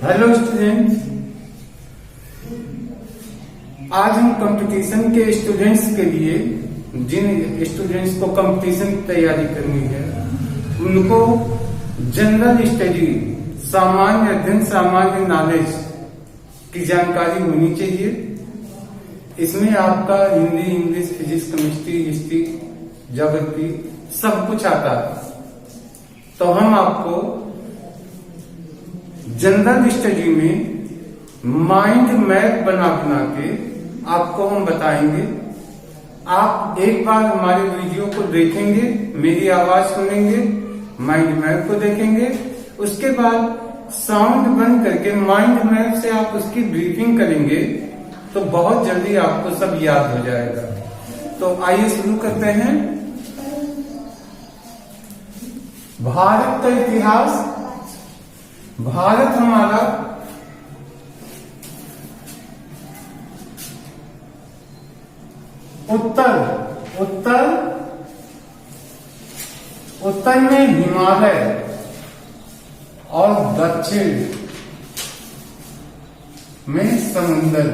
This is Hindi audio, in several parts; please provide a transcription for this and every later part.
हेलो स्टूडेंट्स, आज हम कंपटीशन के स्टूडेंट्स के लिए, जिन स्टूडेंट्स को कंपटीशन की तैयारी करनी है, उनको जनरल स्टडी, सामान्य अध्ययन, सामान्य नॉलेज की जानकारी होनी चाहिए। इसमें आपका Hindi, English, physics, chemistry, history, geography सब कुछ आता है। तो हम आपको जनरल स्टडी में माइंड मैप बना के आपको हम बताएंगे। आप एक बार हमारे वीडियो को देखेंगे, मेरी आवाज सुनेंगे, माइंड मैप को देखेंगे, उसके बाद साउंड बंद करके माइंड मैप से आप उसकी ब्रीफिंग करेंगे तो बहुत जल्दी आपको सब याद हो जाएगा। तो आइए शुरू करते हैं। भारत का इतिहास। भारत हमारा उत्तर में हिमालय और दक्षिण में समुद्र।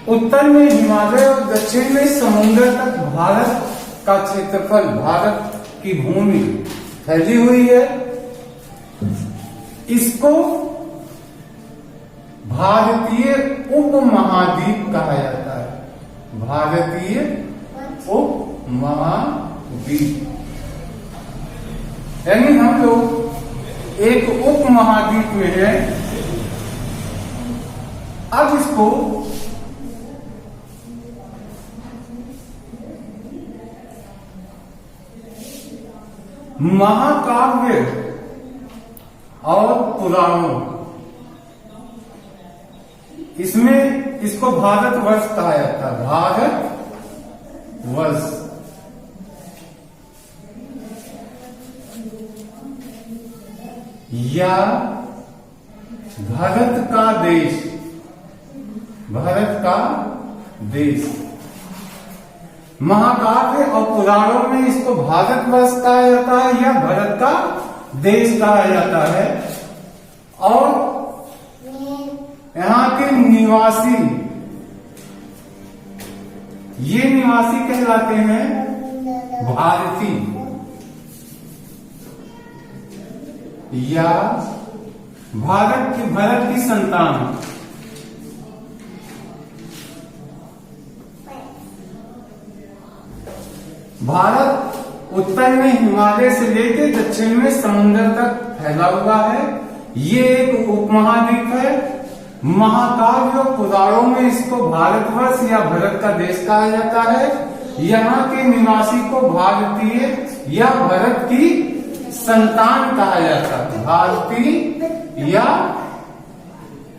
उत्तर में हिमालय और दक्षिण में समुद्र तक भारत का क्षेत्रफल, भारत की भूमि फैली हुई है। इसको भारतीय उपमहाद्वीप कहा जाता है। भारतीय उपमहाद्वीप यानी हम लोग एक उपमहाद्वीप में हैं। अब इसको महाकाव्य और पुराणों, इसमें इसको भारतवर्ष कहा जाता है। भारतवर्ष या भारत का देश, भारत का देश। महाकाव्य और पुराणों में इसको भारतवर्ष कहा जाता है या भारत का देश कहा जाता है। और यहाँ के निवासी, ये निवासी कहलाते हैं भारतीय या भारत की संतान। भारत उत्तर में हिमालय से लेकर दक्षिण में समुद्र तक फैला हुआ है। ये एक उपमहाद्वीप है। महाकाव्य और पुराणों में इसको भारतवर्ष या भारत का देश कहा जाता है। यहाँ के निवासी को भारतीय या भारत की संतान कहा जाता है। भारतीय या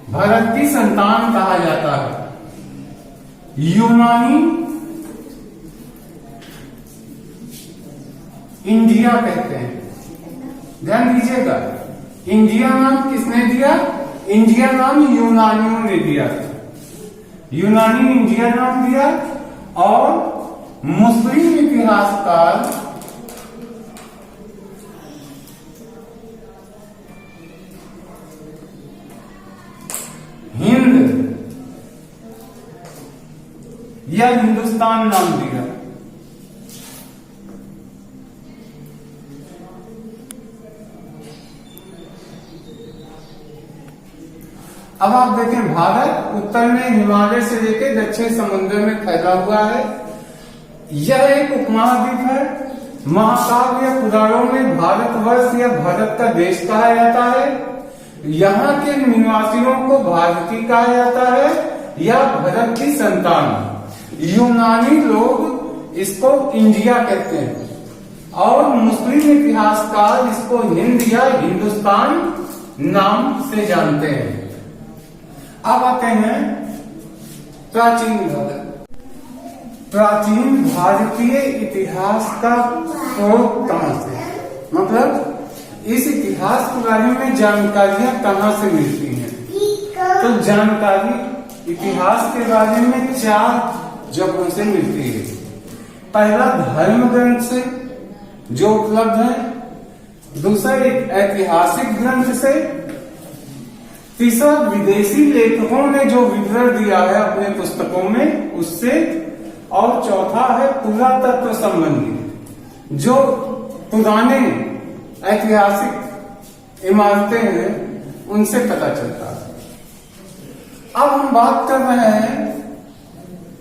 भारत की संतान कहा जाता है। यूनानी इंडिया कहते हैं। ध्यान दीजिएगा, इंडिया नाम किसने दिया? इंडिया नाम यूनानियों ने दिया। यूनानी इंडिया नाम दिया। और मुस्लिम इतिहासकार हिंद या हिंदुस्तान नाम दिया। अब आप देखें, भारत उत्तर में हिमालय से लेकर दक्षिण समुद्र में फैला हुआ है। यह एक उपमहाद्वीप है। महाकाव्य या पुराणों में भारतवर्ष या भारत का देश कहा जाता है। यहाँ के निवासियों को भारतीय कहा जाता है या भारत की संतान। यूनानी लोग इसको इंडिया कहते हैं और मुस्लिम इतिहासकार इसको हिंद या हिंदुस्तान नाम से जानते हैं। अब आते हैं प्राचीन भारत। प्राचीन भारतीय इतिहास का स्रोत कहां से, मतलब इस इतिहास के बारे में जानकारियां कहां से मिलती हैं? तो जानकारी इतिहास के बारे में 4 जगहों से मिलती है। पहला धर्म ग्रंथ से जो उपलब्ध है, दूसरा एक ऐतिहासिक ग्रंथ से, तीसरा विदेशी लेखकों ने जो विवरण दिया है अपने पुस्तकों में उससे, और चौथा है पुरातत्व संबंधी, जो पुराने ऐतिहासिक इमारतें हैं उनसे पता चलता है। अब हम बात कर रहे हैं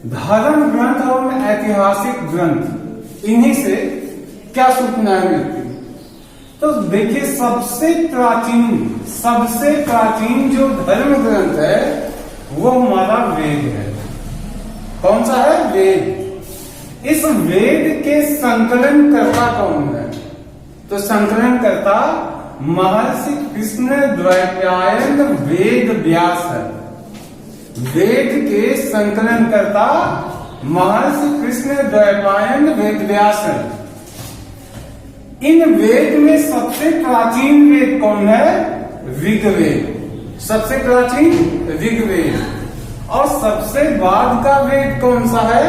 धर्म ग्रंथ और ऐतिहासिक ग्रंथ, इन्हीं से क्या सूचनाएं मिलती है। तो देखिए सबसे प्राचीन जो धर्म ग्रंथ है वो हमारा वेद है। कौन सा है? वेद। इस वेद के संकलन करता कौन है? तो संकलन करता महर्षि कृष्ण द्वैपायन वेद व्यास है। वेद के संकलन करता महर्षि कृष्ण द्वैपायन वेद व्यास है। इन वेद में सबसे प्राचीन वेद कौन है? ऋग्वेद। सबसे प्राचीन ऋग्वेद। और सबसे बाद का वेद कौन सा है?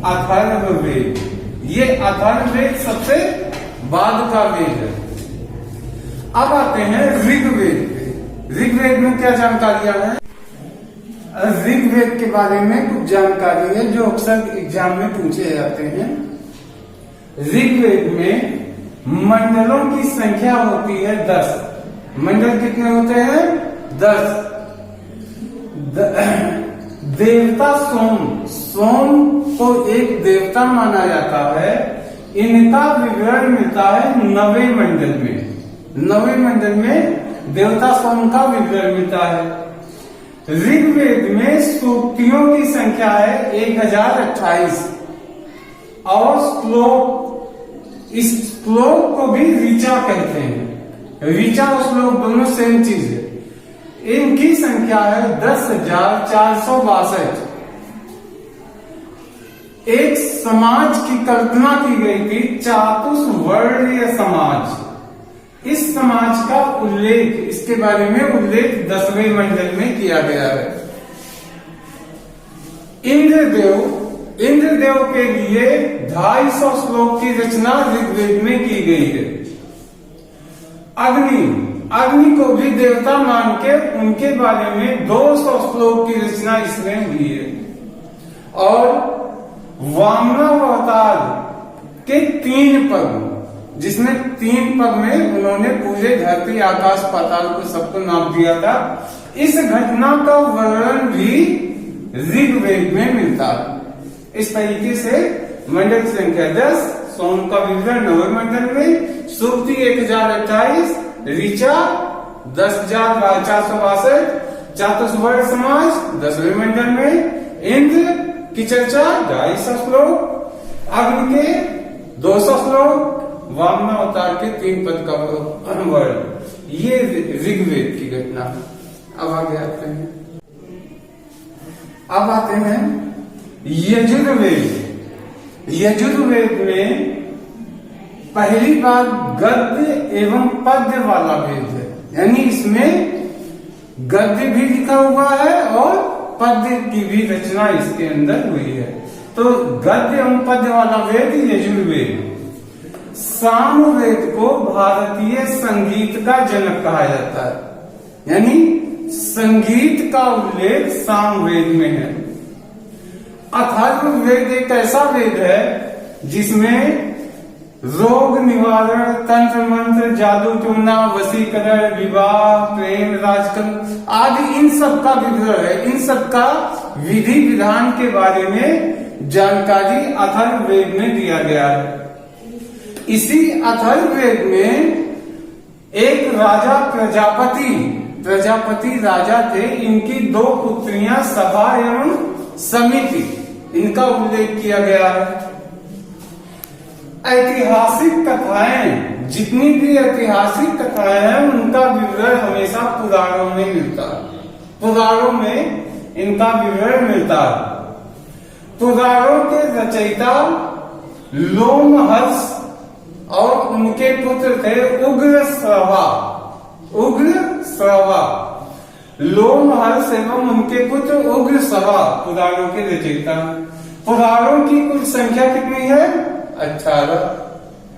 अथर्ववेद। ये अथर्ववेद सबसे बाद का वेद है। अब आते हैं ऋग्वेद पे। ऋग्वेद में क्या जानकारियां हैं? ऋग्वेद के बारे में कुछ जानकारी है जो अक्सर एग्जाम में पूछे जाते हैं। ऋग्वेद में मंडलों की संख्या होती है 10। मंडल कितने होते हैं? 10। देवता सोम को एक देवता माना जाता है। इनका विवरण मिलता है 9वें मंडल में। 9वें मंडल में देवता सोम का विवरण मिलता है। ऋग्वेद में सूक्तियों की संख्या है 1028 और श्लोक, इस श्लोक को भी ऋचा कहते हैं। ऋचा और श्लोक दोनों सेम चीज है। इनकी संख्या है 10,462। एक समाज की कल्पना की गई थी, चातुर्वर्णीय समाज। इस समाज का उल्लेख, इसके बारे में उल्लेख 10वें मंडल में किया गया है। इंद्रदेव के लिए 250 श्लोक की रचना ऋग्वेद में की गई है। अग्नि को भी देवता मान के उनके बारे में 200 श्लोक की रचना इसमें हुई है। और वामनावतार के 3 पग, जिसमें 3 पग में उन्होंने पूरे धरती आकाश पाताल को सबको नाप दिया था, इस घटना का वर्णन भी ऋग्वेद में मिलता है। इस तरीके से मंडल संख्या 10, सोम का विवरण 9वें मंडल में, सूक्ति 1028, ऋचा 10,462, चातुर्वर्ण समाज 10वें मंडल में, इंद्र की चर्चा 250 श्लोक, अग्नि के 200 श्लोक, वामना अवतार के 3 पद का वर्ण। ये ऋग्वेद की घटना। अब आगे आते हैं। अब आते हैं यजुर्वेद। यजुर्वेद में पहली बार गद्य एवं पद्य वाला वेद है, यानी इसमें गद्य भी लिखा हुआ है और पद्य की भी रचना इसके अंदर हुई है। तो गद्य एवं पद्य वाला वेद यजुर्वेद। सामवेद को भारतीय संगीत का जनक कहा जाता है, यानी संगीत का उल्लेख सामवेद में है। अथर्ववेद एक ऐसा वेद है जिसमें रोग निवारण, तंत्र मंत्र, जादू टोना, वशीकरण, विवाह, प्रेम, राजकर्म आदि इन सब का विवरण है। इन सब का विधि विधान के बारे में जानकारी अथर्ववेद में दिया गया है। इसी अथर्ववेद में एक राजा प्रजापति राजा थे। इनकी 2 पुत्रियां सभा एवं समिति, इनका उल्लेख किया गया है। ऐतिहासिक कथाएं, जितनी भी ऐतिहासिक कथाएं हैं उनका विवरण हमेशा पुराणों में मिलता है। पुराणों में इनका विवरण मिलता है। पुराणों के रचयिता लोमहर्ष और उनके पुत्र थे उग्रश्रवा। लोमहर्ष एवं उनके पुत्र उग्रश्रवा पुराणों के रचयिता। पुराणों की कुल संख्या कितनी है? 18।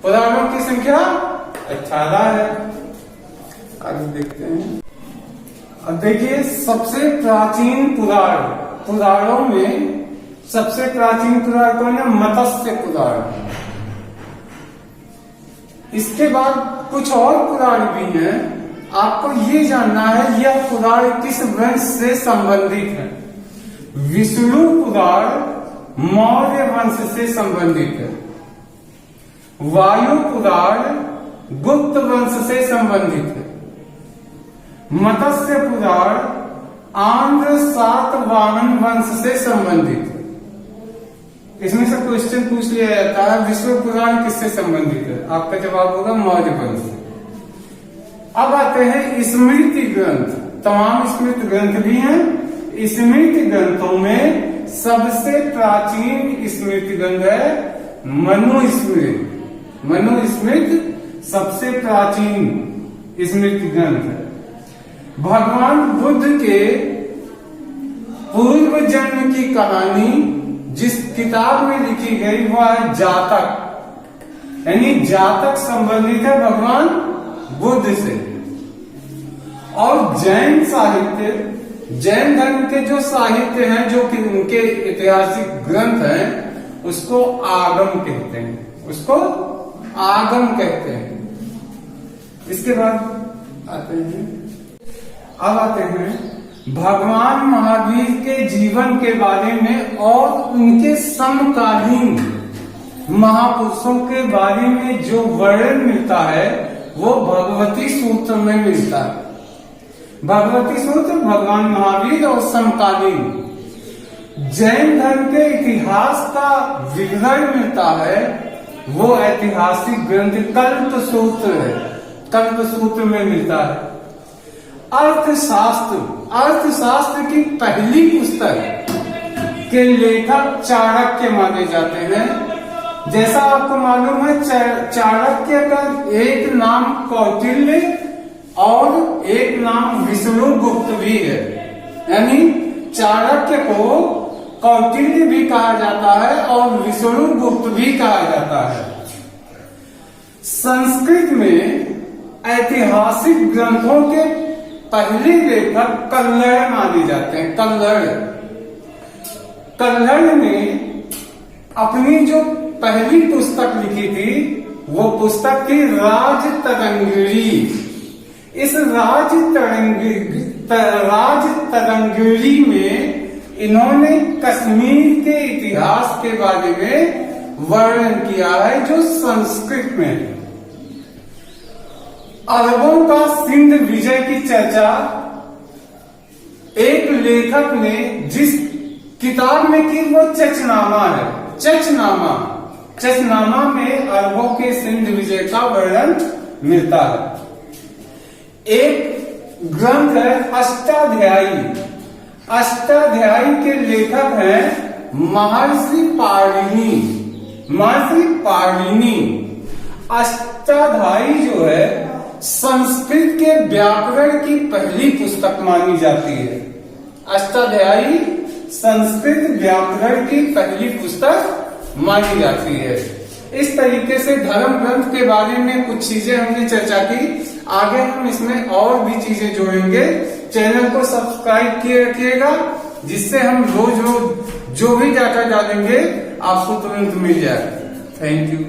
पुराणों की संख्या 18 है। आगे देखते हैं। अब देखिए सबसे प्राचीन पुराणों में सबसे प्राचीन पुराण कौन है? मत्स्य पुराण। इसके बाद कुछ और पुराण भी हैं। आपको ये जानना है यह पुराण किस वंश से संबंधित है। विष्णु पुराण मौर्य वंश से संबंधित है। वायु पुराण गुप्त वंश से संबंधित है। मत्स्य पुराण आंध्र सातवाहन वंश से संबंधित है। इसमें से क्वेश्चन पूछ लिया जाता है विष्णु पुराण किससे संबंधित है? आपका जवाब होगा मौर्य वंश से। अब आते हैं स्मृति ग्रंथ। तमाम स्मृति ग्रंथ भी हैं। स्मृति ग्रंथों में सबसे प्राचीन स्मृति ग्रंथ है मनुस्मृति। मनुस्मृति सबसे प्राचीन स्मृति ग्रंथ है। भगवान बुद्ध के पूर्व जन्म की कहानी जिस किताब में लिखी गई वह है जातक, यानी जातक संबंधित है भगवान बुद्ध से। और जैन साहित्य, जैन धर्म के जो साहित्य हैं, जो कि उनके ऐतिहासिक ग्रंथ हैं, उसको आगम कहते हैं। उसको आगम कहते हैं। इसके बाद अब आते हैं भगवान महावीर के जीवन के बारे में और उनके समकालीन महापुरुषों के बारे में जो वर्णन मिलता है वो भगवती सूत्र में मिलता है। भगवती सूत्र भगवान महावीर और समकालीन जैन धर्म के इतिहास का विवरण मिलता है वो ऐतिहासिक ग्रंथ कल्प सूत्र है। कल्प सूत्र में मिलता है। अर्थशास्त्र की पहली पुस्तक के लेखक चाणक्य माने जाते हैं। जैसा आपको मालूम है चाणक्य का एक नाम कौटिल्य और एक नाम विष्णुगुप्त भी है। यानी चाणक्य को कौटिल्य भी कहा जाता है और विष्णुगुप्त भी कहा जाता है। संस्कृत में ऐतिहासिक ग्रंथों के पहले लेखक कल्लड़ माने जाते हैं। कल्लड़ ने अपनी जो पहली पुस्तक लिखी थी वो पुस्तक थी राज तरंगिणी। इस राज तरंगिणी में इन्होंने कश्मीर के इतिहास के बारे में वर्णन किया है जो संस्कृत में है। अरबों का सिंध विजय की चर्चा एक लेखक ने जिस किताब में की वो चचनामा है। चचनामा में अरबों के सिंध विजय का वर्णन मिलता है। एक ग्रंथ है अष्टाध्यायी। अष्टाध्यायी के लेखक हैं महर्षि पाणिनि। अष्टाध्यायी जो है संस्कृत के व्याकरण की पहली पुस्तक मानी जाती है। अष्टाध्यायी संस्कृत व्याकरण की पहली पुस्तक मानी जाती है। इस तरीके से धर्म ग्रंथ के बारे में कुछ चीजें हमने चर्चा की। आगे हम इसमें और भी चीजें जोड़ेंगे। चैनल को सब्सक्राइब किए रखिएगा जिससे हम रोज जो भी डाटा डालेंगे आपको तुरंत मिल जाए। Thank you.